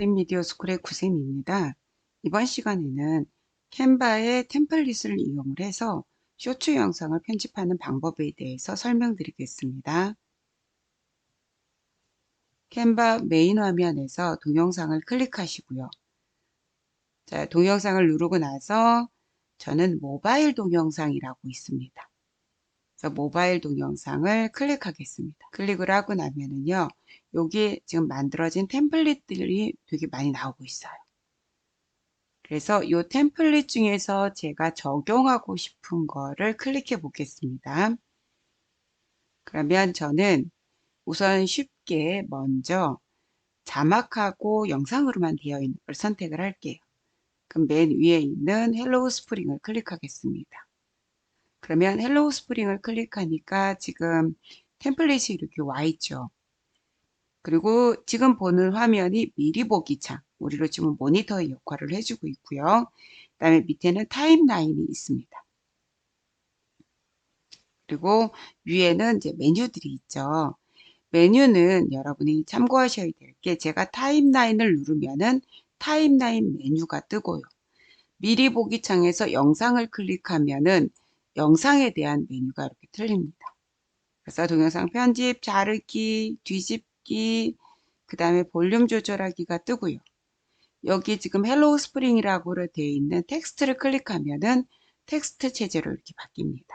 미디어 스쿨의 구쌤입니다. 이번 시간에는 캔바의 템플릿을 이용을 해서 쇼츠 영상을 편집하는 방법에 대해서 설명드리겠습니다. 캔바 메인 화면에서 동영상을 클릭하시고요. 자, 동영상을 누르고 나서 저는 모바일 동영상이라고 있습니다. 그래서 모바일 동영상을 클릭하겠습니다. 클릭을 하고 나면은요, 여기 지금 만들어진 템플릿들이 되게 많이 나오고 있어요. 그래서 이 템플릿 중에서 제가 적용하고 싶은 거를 클릭해 보겠습니다. 그러면 저는 우선 쉽게 먼저 자막하고 영상으로만 되어 있는 걸 선택을 할게요. 그럼 맨 위에 있는 헬로우 스프링을 클릭하겠습니다. 그러면 헬로우 스프링을 클릭하니까 지금 템플릿이 이렇게 와 있죠. 그리고 지금 보는 화면이 미리 보기 창, 우리로 치면 모니터의 역할을 해주고 있고요. 그 다음에 밑에는 타임라인이 있습니다. 그리고 위에는 이제 메뉴들이 있죠. 메뉴는 여러분이 참고하셔야 될 게, 제가 타임라인을 누르면은 타임라인 메뉴가 뜨고요. 미리 보기 창에서 영상을 클릭하면은 영상에 대한 메뉴가 이렇게 틀립니다. 그래서 동영상 편집, 자르기, 뒤집기, 그 다음에 볼륨 조절하기가 뜨고요. 여기 지금 헬로우 스프링이라고 되어 있는 텍스트를 클릭하면은 텍스트 체제로 이렇게 바뀝니다.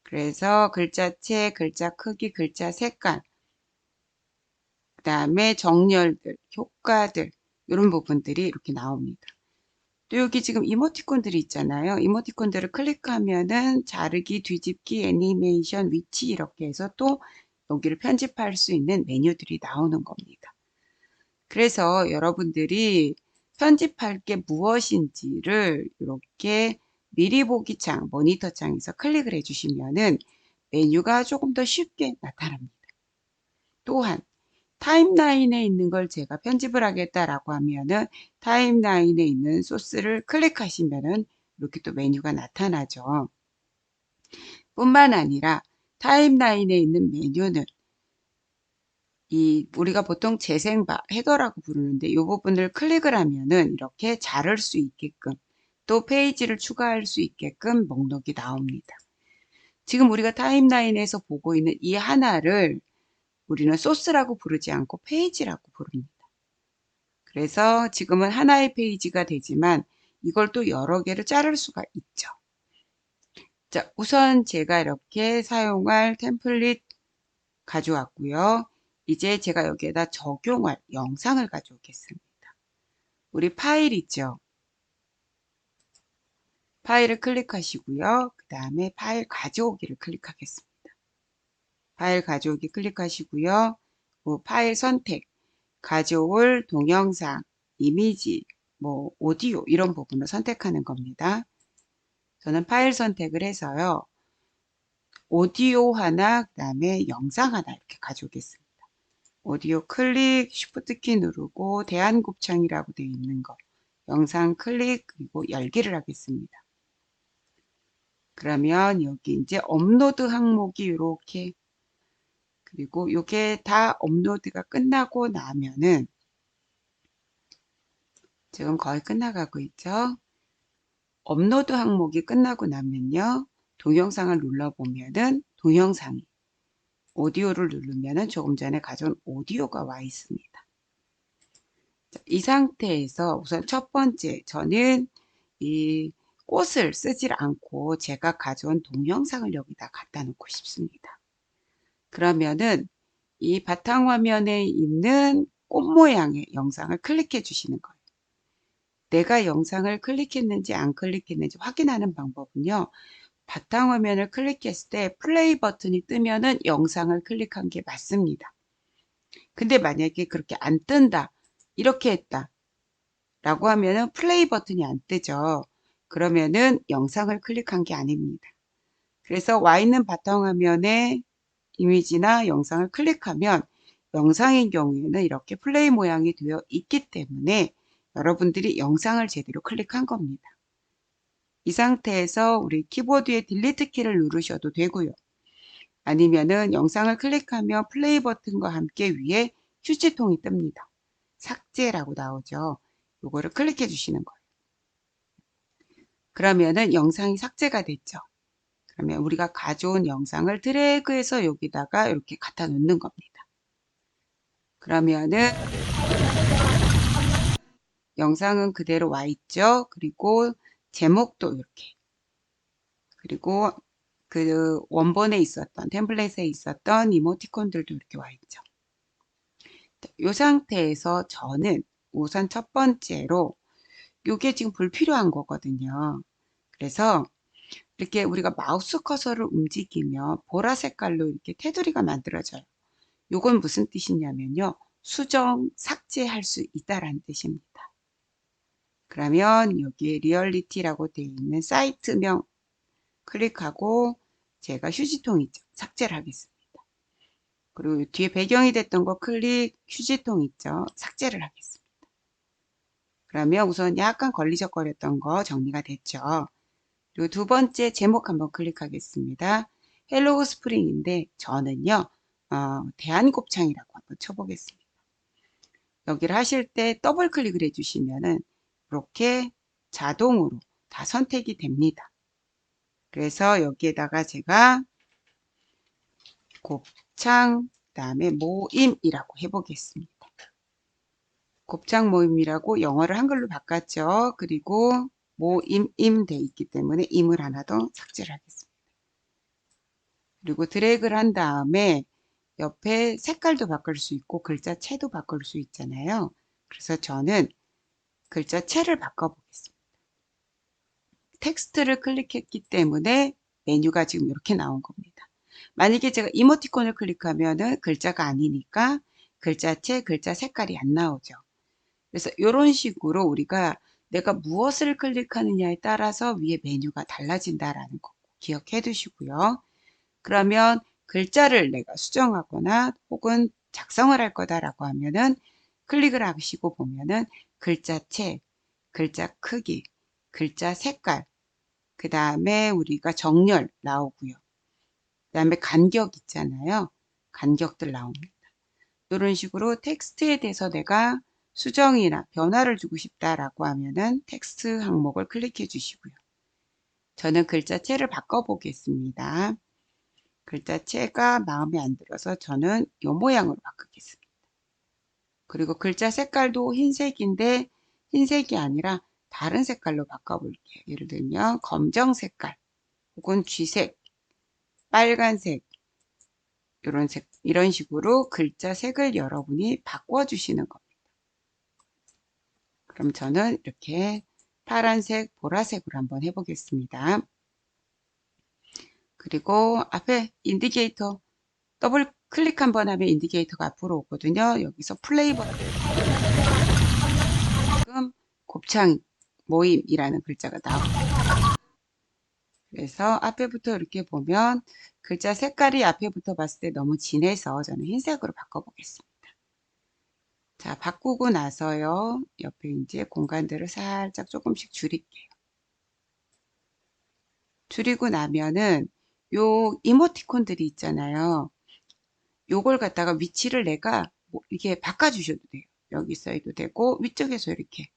그래서 글자체, 글자 크기, 글자 색깔, 그 다음에 정렬들, 효과들, 이런 부분들이 이렇게 나옵니다. 또 여기 지금 이모티콘들이 있잖아요. 이모티콘들을 클릭하면은 자르기, 뒤집기, 애니메이션, 위치 이렇게 해서 또 여기를 편집할 수 있는 메뉴들이 나오는 겁니다. 그래서 여러분들이 편집할 게 무엇인지를 이렇게 미리 보기 창, 모니터 창에서 클릭을 해주시면은 메뉴가 조금 더 쉽게 나타납니다. 또한 타임라인에 있는 걸 제가 편집을 하겠다라고 하면은 타임라인에 있는 소스를 클릭하시면은 이렇게 또 메뉴가 나타나죠. 뿐만 아니라 타임라인에 있는 메뉴는 우리가 보통 재생바, 헤더라고 부르는데 이 부분을 클릭을 하면은 이렇게 자를 수 있게끔 또 페이지를 추가할 수 있게끔 목록이 나옵니다. 지금 우리가 타임라인에서 보고 있는 이 하나를 우리는 소스라고 부르지 않고 페이지라고 부릅니다. 그래서 지금은 하나의 페이지가 되지만 이걸 또 여러 개를 자를 수가 있죠. 자, 우선 제가 이렇게 사용할 템플릿 가져왔고요. 이제 제가 여기에다 적용할 영상을 가져오겠습니다. 우리 파일 있죠? 파일을 클릭하시고요. 그 다음에 파일 가져오기를 클릭하겠습니다. 파일 가져오기 클릭하시고요. 그 파일 선택, 가져올 동영상, 이미지, 뭐 오디오 이런 부분을 선택하는 겁니다. 저는 파일 선택을 해서요. 오디오 하나, 그 다음에 영상 하나 이렇게 가져오겠습니다. 오디오 클릭, 쉬프트 키 누르고 대한곱창이라고 되어 있는 거, 영상 클릭, 그리고 열기를 하겠습니다. 그러면 여기 이제 업로드 항목이 이렇게, 그리고 이게 다 업로드가 끝나고 나면은 지금 거의 끝나가고 있죠. 업로드 항목이 끝나고 나면요. 동영상을 눌러보면은 동영상이, 오디오를 누르면은 조금 전에 가져온 오디오가 와 있습니다. 이 상태에서 우선 첫 번째, 저는 이 꽃을 쓰질 않고 제가 가져온 동영상을 여기다 갖다 놓고 싶습니다. 그러면은 이 바탕화면에 있는 꽃 모양의 영상을 클릭해 주시는 거예요. 내가 영상을 클릭했는지 안 클릭했는지 확인하는 방법은요. 바탕화면을 클릭했을 때 플레이 버튼이 뜨면은 영상을 클릭한 게 맞습니다. 근데 만약에 그렇게 안 뜬다, 이렇게 했다 라고 하면은 플레이 버튼이 안 뜨죠. 그러면은 영상을 클릭한 게 아닙니다. 그래서 와 있는 바탕화면에 이미지나 영상을 클릭하면 영상인 경우에는 이렇게 플레이 모양이 되어 있기 때문에 여러분들이 영상을 제대로 클릭한 겁니다. 이 상태에서 우리 키보드의 딜리트 키를 누르셔도 되고요. 아니면은 영상을 클릭하면 플레이 버튼과 함께 위에 휴지통이 뜹니다. 삭제라고 나오죠. 요거를 클릭해 주시는 거예요. 그러면은 영상이 삭제가 됐죠. 그러면 우리가 가져온 영상을 드래그해서 여기다가 이렇게 갖다 놓는 겁니다. 그러면은 영상은 그대로 와 있죠. 그리고 제목도 이렇게, 그리고 그 원본에 있었던, 템플릿에 있었던 이모티콘들도 이렇게 와 있죠. 이 상태에서 저는 우선 첫 번째로 이게 지금 불필요한 거거든요. 그래서 이렇게 우리가 마우스 커서를 움직이면 보라 색깔로 이렇게 테두리가 만들어져요. 요건 무슨 뜻이냐면요. 수정, 삭제할 수 있다라는 뜻입니다. 그러면 여기에 리얼리티라고 되어 있는 사이트명 클릭하고 제가 휴지통 있죠. 삭제를 하겠습니다. 그리고 뒤에 배경이 됐던 거 클릭, 휴지통 있죠. 삭제를 하겠습니다. 그러면 우선 약간 걸리적거렸던 거 정리가 됐죠. 그리고 두 번째 제목 한번 클릭하겠습니다. 헬로우 스프링인데 저는요. 대한곱창이라고 한번 쳐보겠습니다. 여기를 하실 때 더블 클릭을 해주시면은 이렇게 자동으로 다 선택이 됩니다. 그래서 여기에다가 제가 곱창 그다음에 모임이라고 해보겠습니다. 곱창 모임이라고 영어를 한글로 바꿨죠. 그리고 모임임 돼 있기 때문에 임을 하나 더 삭제를 하겠습니다. 그리고 드래그를 한 다음에 옆에 색깔도 바꿀 수 있고 글자체도 바꿀 수 있잖아요. 그래서 저는 글자체를 바꿔보겠습니다. 텍스트를 클릭했기 때문에 메뉴가 지금 이렇게 나온 겁니다. 만약에 제가 이모티콘을 클릭하면은 글자가 아니니까 글자체, 글자 색깔이 안 나오죠. 그래서 이런 식으로 우리가 내가 무엇을 클릭하느냐에 따라서 위에 메뉴가 달라진다라는 거 기억해 두시고요. 그러면 글자를 내가 수정하거나 혹은 작성을 할 거다라고 하면은 클릭을 하시고 보면은 글자체, 글자 크기, 글자 색깔, 그 다음에 우리가 정렬 나오고요. 그 다음에 간격 있잖아요. 간격들 나옵니다. 이런 식으로 텍스트에 대해서 내가 수정이나 변화를 주고 싶다라고 하면은 텍스트 항목을 클릭해 주시고요. 저는 글자체를 바꿔보겠습니다. 글자체가 마음에 안 들어서 저는 이 모양으로 바꾸겠습니다. 그리고 글자 색깔도 흰색인데 흰색이 아니라 다른 색깔로 바꿔볼게요. 예를 들면 검정 색깔 혹은 쥐색, 빨간색 이런 식으로 글자 색을 여러분이 바꿔주시는 겁니다. 그럼 저는 이렇게 파란색, 보라색으로 한번 해보겠습니다. 그리고 앞에 인디케이터 더블 클릭 한번 하면 인디케이터가 앞으로 오거든요. 여기서 플레이 버튼 지금 곱창 모임이라는 글자가 나옵니다. 그래서 앞에부터 이렇게 보면 글자 색깔이 앞에부터 봤을 때 너무 진해서 저는 흰색으로 바꿔보겠습니다. 자, 바꾸고 나서요. 옆에 이제 공간들을 살짝 조금씩 줄일게요. 줄이고 나면은 요 이모티콘들이 있잖아요. 요걸 갖다가 위치를 내가 뭐 이게 바꿔주셔도 돼요. 여기 써도 되고 위쪽에서 이렇게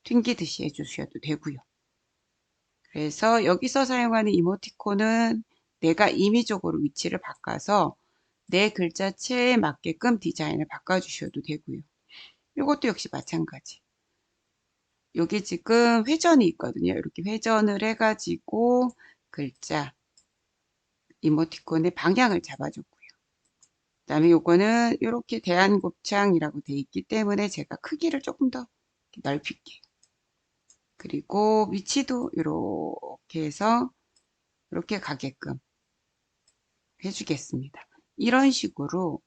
튕기듯이 해주셔도 되고요. 그래서 여기서 사용하는 이모티콘은 내가 임의적으로 위치를 바꿔서 내 글자체에 맞게끔 디자인을 바꿔주셔도 되고요. 이것도 역시 마찬가지. 여기 지금 회전이 있거든요. 이렇게 회전을 해가지고 글자 이모티콘의 방향을 잡아줬고요. 그 다음에 요거는 이렇게 대한곱창이라고 돼 있기 때문에 제가 크기를 조금 더 넓힐게요. 그리고 위치도 이렇게 해서 이렇게 가게끔 해주겠습니다. 이런 식으로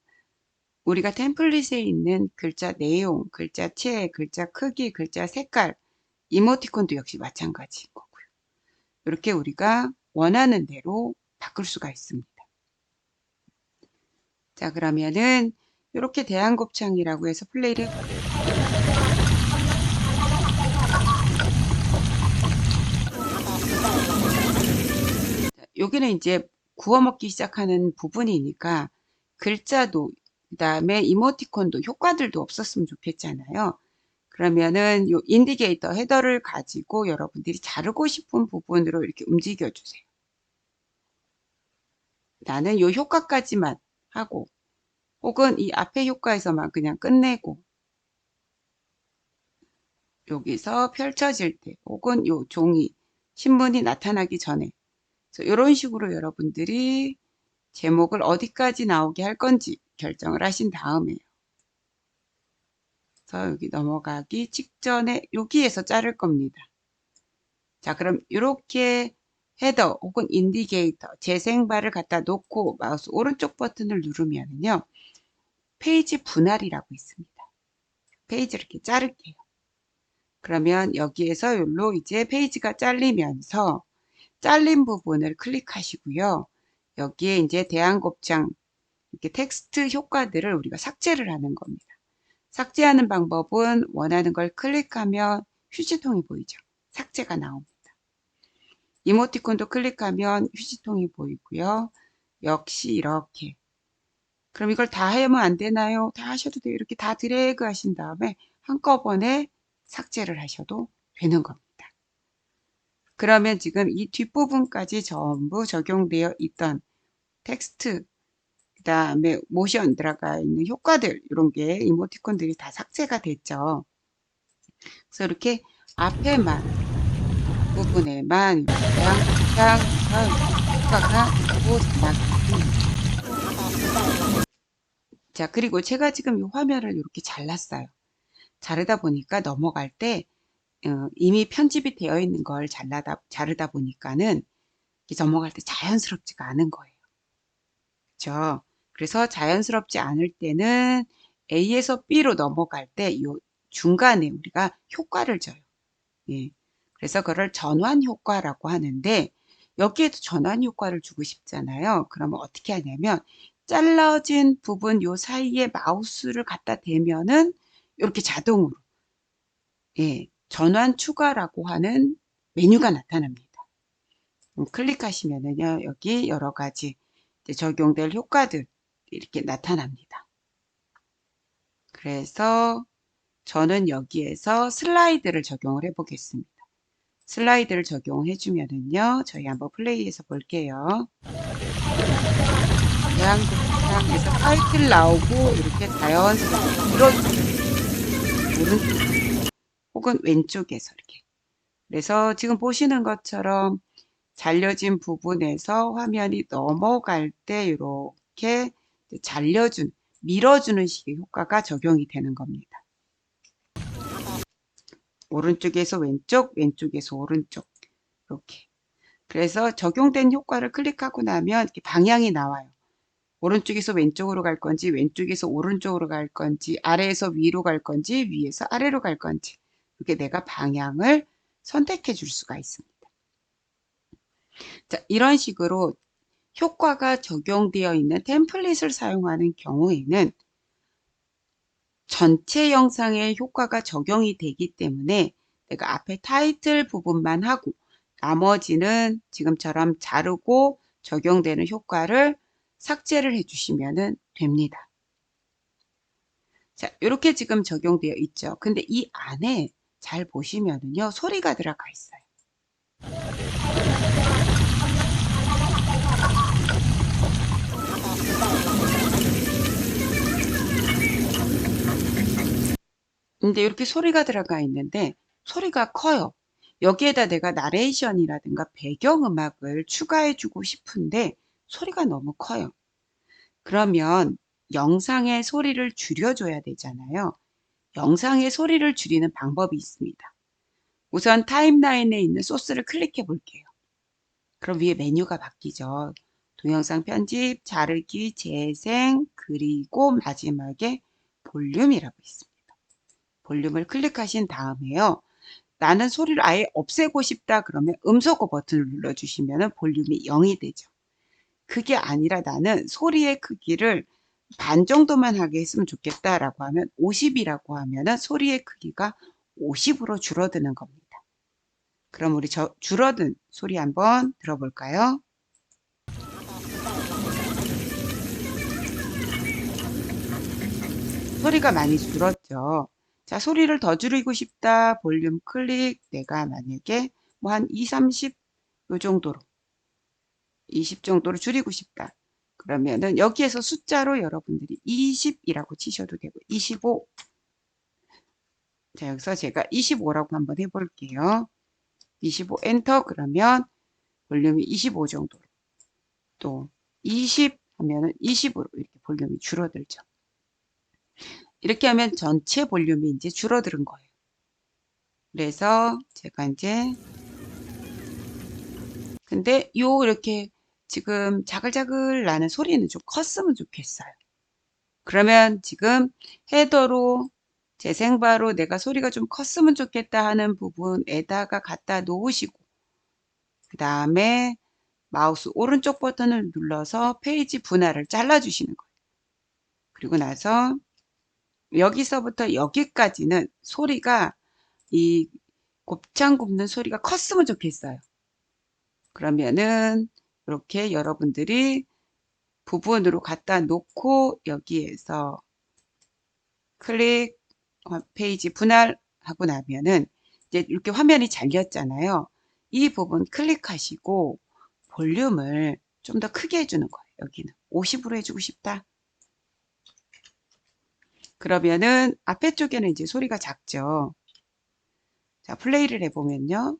우리가 템플릿에 있는 글자 내용, 글자체, 글자 크기, 글자 색깔, 이모티콘도 역시 마찬가지인 거고요. 이렇게 우리가 원하는 대로 바꿀 수가 있습니다. 자, 그러면은 이렇게 대한곱창이라고 해서 플레이를 여기는 이제 구워 먹기 시작하는 부분이니까 글자도 그다음에 이모티콘도 효과들도 없었으면 좋겠잖아요. 그러면은 요 인디게이터 헤더를 가지고 여러분들이 자르고 싶은 부분으로 이렇게 움직여 주세요. 나는 요 효과까지만 하고 혹은 이 앞에 효과에서만 그냥 끝내고 여기서 펼쳐질 때 혹은 요 종이 신문이 나타나기 전에 그래서 요런 식으로 여러분들이 제목을 어디까지 나오게 할 건지 결정을 하신 다음에 그래서 여기 넘어가기 직전에 여기에서 자를 겁니다. 자, 그럼 이렇게 헤더 혹은 인디게이터 재생바를 갖다 놓고 마우스 오른쪽 버튼을 누르면요. 페이지 분할이라고 있습니다. 페이지를 이렇게 자를게요. 그러면 여기에서 여기로 이제 페이지가 잘리면서 잘린 부분을 클릭하시고요. 여기에 이제 대한곱창 이렇게 텍스트 효과들을 우리가 삭제를 하는 겁니다. 삭제하는 방법은 원하는 걸 클릭하면 휴지통이 보이죠. 삭제가 나옵니다. 이모티콘도 클릭하면 휴지통이 보이고요. 역시 이렇게. 그럼 이걸 다 하면 안 되나요? 다 하셔도 돼요. 이렇게 다 드래그 하신 다음에 한꺼번에 삭제를 하셔도 되는 겁니다. 그러면 지금 이 뒷부분까지 전부 적용되어 있던 텍스트, 그 다음에 모션 들어가 있는 효과들, 이런 게 이모티콘들이 다 삭제가 됐죠. 그래서 이렇게 앞에만, 부분에만 그냥 효과가 있고 장악됩니다. 자, 그리고 제가 지금 이 화면을 이렇게 잘랐어요. 자르다 보니까 넘어갈 때 이미 편집이 되어 있는 걸 자르다 보니까는 넘어갈 때 자연스럽지가 않은 거예요. 그렇죠? 그래서 자연스럽지 않을 때는 A에서 B로 넘어갈 때 이 중간에 우리가 효과를 줘요. 예. 그래서 그걸 전환 효과라고 하는데 여기에도 전환 효과를 주고 싶잖아요. 그러면 어떻게 하냐면 잘라진 부분 요 사이에 마우스를 갖다 대면은 이렇게 자동으로 예, 전환 추가라고 하는 메뉴가 나타납니다. 클릭하시면은요, 여기 여러 가지 적용될 효과들 이렇게 나타납니다. 그래서 저는 여기에서 슬라이드를 적용을 해 보겠습니다. 슬라이드를 적용해 주면은요, 저희 한번 플레이해서 볼게요. 대한국상에서 타이틀 나오고 이렇게 자연스럽게 밀어주세요. 오른쪽 혹은 왼쪽에서 이렇게. 그래서 지금 보시는 것처럼 잘려진 부분에서 화면이 넘어갈 때 이렇게 잘려준, 밀어주는 식의 효과가 적용이 되는 겁니다. 오른쪽에서 왼쪽, 왼쪽에서 오른쪽 이렇게. 그래서 적용된 효과를 클릭하고 나면 이렇게 방향이 나와요. 오른쪽에서 왼쪽으로 갈 건지, 왼쪽에서 오른쪽으로 갈 건지, 아래에서 위로 갈 건지, 위에서 아래로 갈 건지 이렇게 내가 방향을 선택해 줄 수가 있습니다. 자, 이런 식으로 효과가 적용되어 있는 템플릿을 사용하는 경우에는 전체 영상에 효과가 적용이 되기 때문에 내가 앞에 타이틀 부분만 하고 나머지는 지금처럼 자르고 적용되는 효과를 삭제를 해주시면 됩니다. 자, 이렇게 지금 적용되어 있죠. 근데 이 안에 잘 보시면은요, 소리가 들어가 있어요. 근데 이렇게 소리가 들어가 있는데 소리가 커요. 여기에다 내가 나레이션이라든가 배경음악을 추가해 주고 싶은데 소리가 너무 커요. 그러면 영상의 소리를 줄여줘야 되잖아요. 영상의 소리를 줄이는 방법이 있습니다. 우선 타임라인에 있는 소스를 클릭해 볼게요. 그럼 위에 메뉴가 바뀌죠. 동영상 편집, 자르기, 재생, 그리고 마지막에 볼륨이라고 있습니다. 볼륨을 클릭하신 다음에요. 나는 소리를 아예 없애고 싶다 그러면 음소거 버튼을 눌러주시면 볼륨이 0이 되죠. 그게 아니라 나는 소리의 크기를 반 정도만 하게 했으면 좋겠다라고 하면 50이라고 하면은 소리의 크기가 50으로 줄어드는 겁니다. 그럼 우리 줄어든 소리 한번 들어볼까요? 소리가 많이 줄었죠. 자, 소리를 더 줄이고 싶다. 볼륨 클릭. 내가 만약에 뭐 한 2, 30 요 정도로 20 정도로 줄이고 싶다. 그러면은 여기에서 숫자로 여러분들이 20이라고 치셔도 되고 25. 자, 여기서 제가 25라고 한번 해볼게요. 25 엔터 그러면 볼륨이 25 정도로 또 20 하면은 20으로 이렇게 볼륨이 줄어들죠. 이렇게 하면 전체 볼륨이 이제 줄어드는 거예요. 그래서 제가 이제 근데 요 이렇게 지금 자글자글 나는 소리는 좀 컸으면 좋겠어요. 그러면 지금 헤더로 재생바로 내가 소리가 좀 컸으면 좋겠다 하는 부분에다가 갖다 놓으시고 그 다음에 마우스 오른쪽 버튼을 눌러서 페이지 분할을 잘라 주시는 거예요. 그리고 나서 여기서부터 여기까지는 소리가 이 곱창 굽는 소리가 컸으면 좋겠어요. 그러면은 이렇게 여러분들이 부분으로 갖다 놓고 여기에서 클릭 페이지 분할하고 나면은 이제 이렇게 화면이 잘렸잖아요. 이 부분 클릭하시고 볼륨을 좀 더 크게 해주는 거예요. 여기는 50으로 해주고 싶다. 그러면은 앞에 쪽에는 이제 소리가 작죠. 자, 플레이를 해보면요.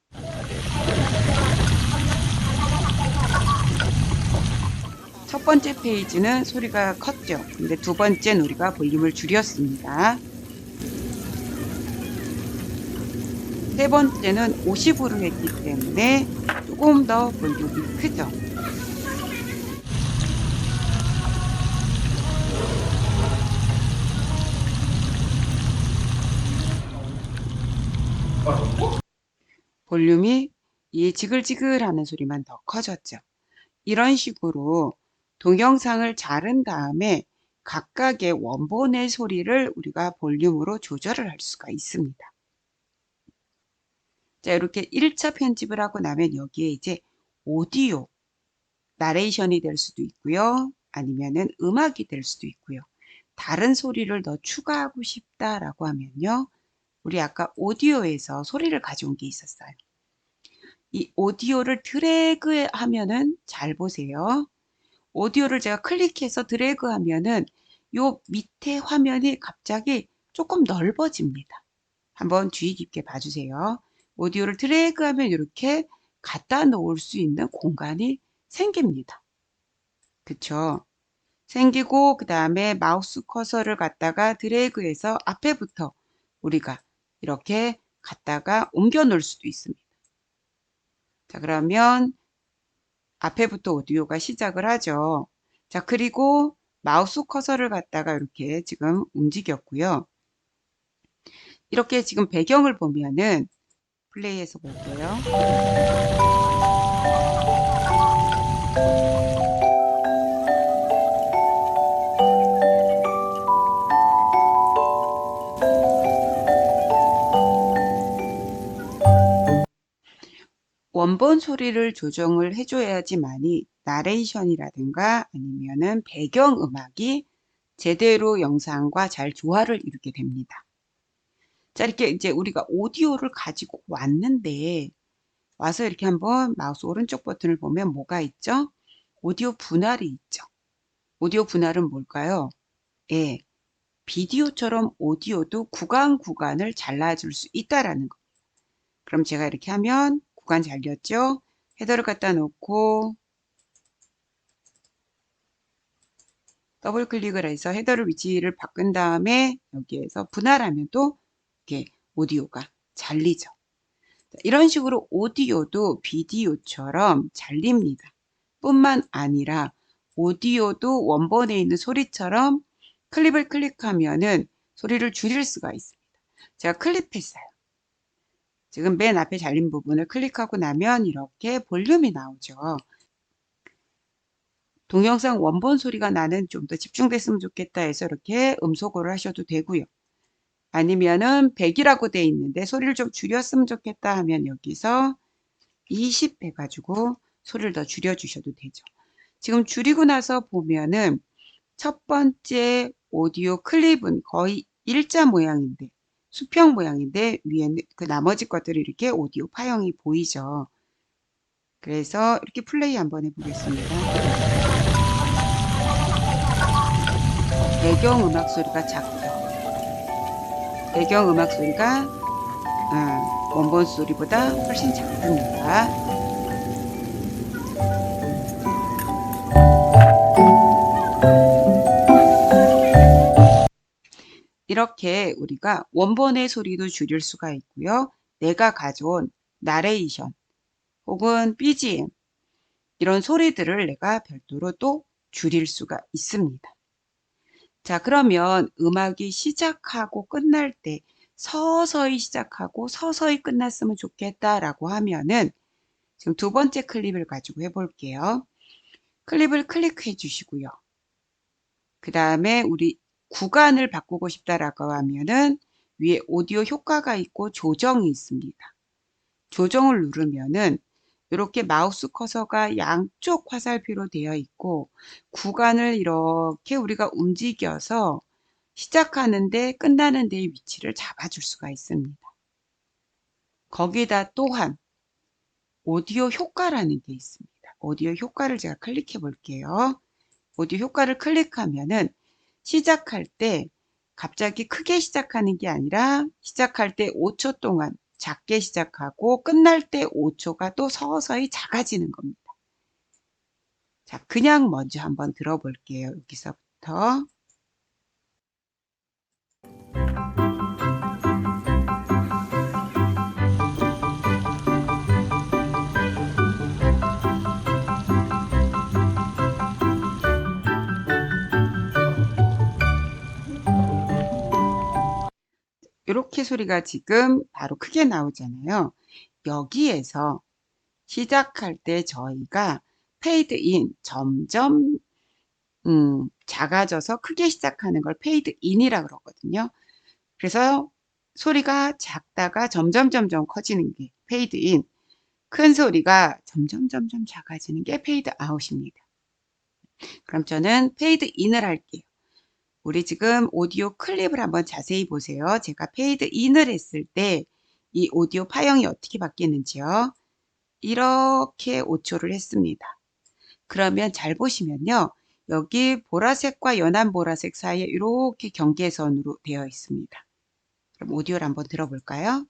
첫 번째 페이지는 소리가 컸죠. 근데 두 번째는 우리가 볼륨을 줄였습니다. 세 번째는 50으로 했기 때문에 조금 더 볼륨이 크죠. 볼륨이 이 지글지글하는 소리만 더 커졌죠. 이런 식으로 동영상을 자른 다음에 각각의 원본의 소리를 우리가 볼륨으로 조절을 할 수가 있습니다. 자, 이렇게 1차 편집을 하고 나면 여기에 이제 오디오, 나레이션이 될 수도 있고요. 아니면은 음악이 될 수도 있고요. 다른 소리를 더 추가하고 싶다라고 하면요. 우리 아까 오디오에서 소리를 가져온 게 있었어요. 이 오디오를 드래그 하면은 잘 보세요. 오디오를 제가 클릭해서 드래그 하면은 요 밑에 화면이 갑자기 조금 넓어집니다. 한번 주의 깊게 봐주세요. 오디오를 드래그 하면 이렇게 갖다 놓을 수 있는 공간이 생깁니다. 그쵸? 생기고 그 다음에 마우스 커서를 갖다가 드래그해서 앞에부터 우리가 이렇게 갖다가 옮겨 놓을 수도 있습니다. 자, 그러면 앞에부터 오디오가 시작을 하죠. 자, 그리고 마우스 커서를 갖다가 이렇게 지금 움직였고요. 이렇게 지금 배경을 보면은 플레이해서 볼게요. 원본 소리를 조정을 해줘야지만이 나레이션이라든가 아니면은 배경음악이 제대로 영상과 잘 조화를 이루게 됩니다. 자, 이렇게 이제 우리가 오디오를 가지고 왔는데 와서 이렇게 한번 마우스 오른쪽 버튼을 보면 뭐가 있죠? 오디오 분할이 있죠. 오디오 분할은 뭘까요? 예, 비디오처럼 오디오도 구간을 잘라줄 수 있다라는 거. 그럼 제가 이렇게 하면 구간 잘렸죠? 헤더를 갖다 놓고 더블 클릭을 해서 헤더를 위치를 바꾼 다음에 여기에서 분할하면 또 이렇게 오디오가 잘리죠. 이런 식으로 오디오도 비디오처럼 잘립니다. 뿐만 아니라 오디오도 원본에 있는 소리처럼 클립을 클릭하면은 소리를 줄일 수가 있습니다. 제가 클립했어요. 지금 맨 앞에 잘린 부분을 클릭하고 나면 이렇게 볼륨이 나오죠. 동영상 원본 소리가 나는 좀 더 집중됐으면 좋겠다 해서 이렇게 음소거를 하셔도 되고요. 아니면은 100이라고 돼 있는데 소리를 좀 줄였으면 좋겠다 하면 여기서 20 해가지고 소리를 더 줄여주셔도 되죠. 지금 줄이고 나서 보면은 첫 번째 오디오 클립은 거의 일자 모양인데, 수평 모양인데 위에는 그 나머지 것들이 이렇게 오디오 파형이 보이죠. 그래서 이렇게 플레이 한번 해보겠습니다. 배경음악 소리가 작죠. 배경음악 소리가 원본 소리보다 훨씬 작습니다. 이렇게 우리가 원본의 소리도 줄일 수가 있고요. 내가 가져온 나레이션 혹은 BGM 이런 소리들을 내가 별도로 또 줄일 수가 있습니다. 자, 그러면 음악이 시작하고 끝날 때 서서히 시작하고 서서히 끝났으면 좋겠다라고 하면은 지금 두 번째 클립을 가지고 해볼게요. 클립을 클릭해 주시고요. 그 다음에 우리 구간을 바꾸고 싶다라고 하면은 위에 오디오 효과가 있고 조정이 있습니다. 조정을 누르면은 이렇게 마우스 커서가 양쪽 화살표로 되어 있고 구간을 이렇게 우리가 움직여서 시작하는데 끝나는 데의 위치를 잡아줄 수가 있습니다. 거기다 또한 오디오 효과라는 게 있습니다. 오디오 효과를 제가 클릭해 볼게요. 오디오 효과를 클릭하면은 시작할 때 갑자기 크게 시작하는 게 아니라 시작할 때 5초 동안 작게 시작하고 끝날 때 5초가 또 서서히 작아지는 겁니다. 자, 그냥 먼저 한번 들어볼게요. 여기서부터. 이렇게 소리가 지금 바로 크게 나오잖아요. 여기에서 시작할 때 저희가 페이드 인, 점점 작아져서 크게 시작하는 걸 페이드 인이라고 그러거든요. 그래서 소리가 작다가 점점 커지는 게 페이드 인, 큰 소리가 점점 작아지는 게 페이드 아웃입니다. 그럼 저는 페이드 인을 할게요. 우리 지금 오디오 클립을 한번 자세히 보세요. 제가 페이드 인을 했을 때 이 오디오 파형이 어떻게 바뀌는지요. 이렇게 5초를 했습니다. 그러면 잘 보시면요. 여기 보라색과 연한 보라색 사이에 이렇게 경계선으로 되어 있습니다. 그럼 오디오를 한번 들어볼까요?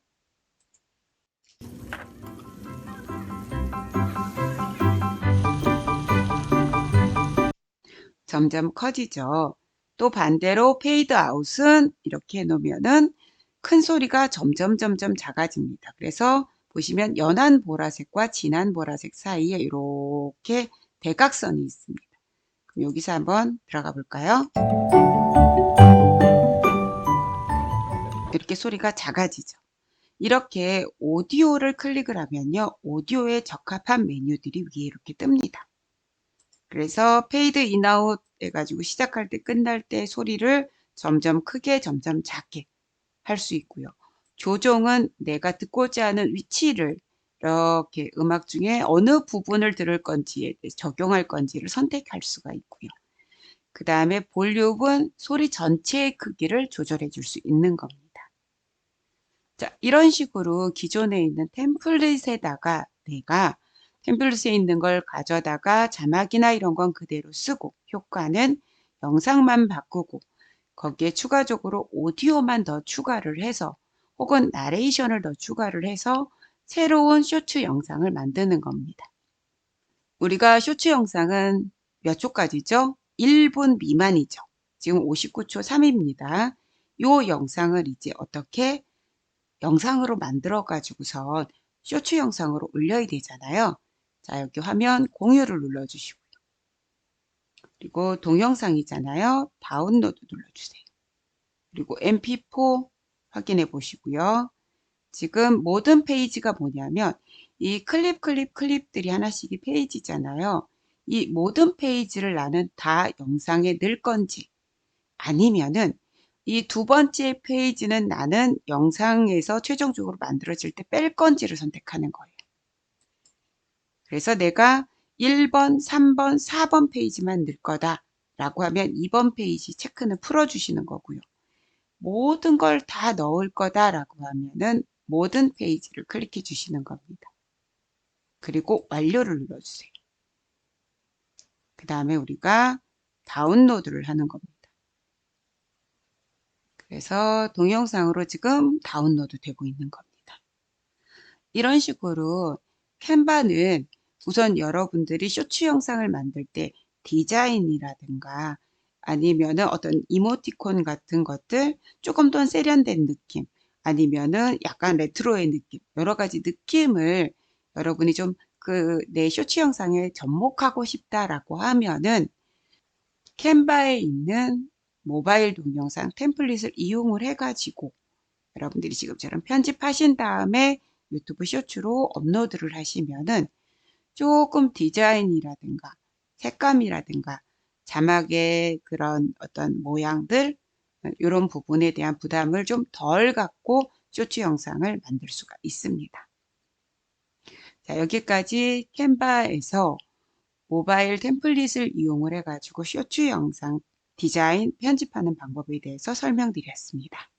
점점 커지죠. 또 반대로 페이드 아웃은 이렇게 해놓으면은 큰 소리가 점점 작아집니다. 그래서 보시면 연한 보라색과 진한 보라색 사이에 이렇게 대각선이 있습니다. 그럼 여기서 한번 들어가 볼까요? 이렇게 소리가 작아지죠. 이렇게 오디오를 클릭을 하면요. 오디오에 적합한 메뉴들이 위에 이렇게 뜹니다. 그래서 페이드 인아웃 해가지고 시작할 때 끝날 때 소리를 점점 크게 점점 작게 할 수 있고요. 조정은 내가 듣고자 하는 위치를 이렇게 음악 중에 어느 부분을 들을 건지에 대해 적용할 건지를 선택할 수가 있고요. 그 다음에 볼륨은 소리 전체의 크기를 조절해 줄 수 있는 겁니다. 자, 이런 식으로 기존에 있는 템플릿에다가 내가 템플릿에 있는 걸 가져다가 자막이나 이런 건 그대로 쓰고 효과는 영상만 바꾸고 거기에 추가적으로 오디오만 더 추가를 해서 혹은 나레이션을 더 추가를 해서 새로운 쇼츠 영상을 만드는 겁니다. 우리가 쇼츠 영상은 몇 초까지죠? 1분 미만이죠. 지금 59초 3입니다. 이 영상을 이제 어떻게 영상으로 만들어 가지고서 쇼츠 영상으로 올려야 되잖아요. 자, 여기 화면 공유를 눌러주시고요. 그리고 동영상이잖아요. 다운로드 눌러주세요. 그리고 mp4 확인해 보시고요. 지금 모든 페이지가 뭐냐면 이 클립들이 하나씩이 페이지잖아요. 이 모든 페이지를 나는 다 영상에 넣을 건지 아니면은 이 두 번째 페이지는 나는 영상에서 최종적으로 만들어질 때 뺄 건지를 선택하는 거예요. 그래서 내가 1번, 3번, 4번 페이지만 넣을 거다. 라고 하면 2번 페이지 체크는 풀어주시는 거고요. 모든 걸 다 넣을 거다라고 하면은 모든 페이지를 클릭해 주시는 겁니다. 그리고 완료를 눌러주세요. 그 다음에 우리가 다운로드를 하는 겁니다. 그래서 동영상으로 지금 다운로드 되고 있는 겁니다. 이런 식으로 캔바는 우선 여러분들이 쇼츠 영상을 만들 때 디자인이라든가 아니면은 어떤 이모티콘 같은 것들 조금 더 세련된 느낌 아니면은 약간 레트로의 느낌 여러 가지 느낌을 여러분이 좀 내 쇼츠 영상에 접목하고 싶다라고 하면은 캔바에 있는 모바일 동영상 템플릿을 이용을 해 가지고 여러분들이 지금처럼 편집하신 다음에 유튜브 쇼츠로 업로드를 하시면은 조금 디자인이라든가 색감이라든가 자막의 그런 어떤 모양들 요런 부분에 대한 부담을 좀 덜 갖고 쇼츠 영상을 만들 수가 있습니다. 자, 여기까지 캔바에서 모바일 템플릿을 이용을 해 가지고 쇼츠 영상 디자인 편집하는 방법에 대해서 설명드렸습니다.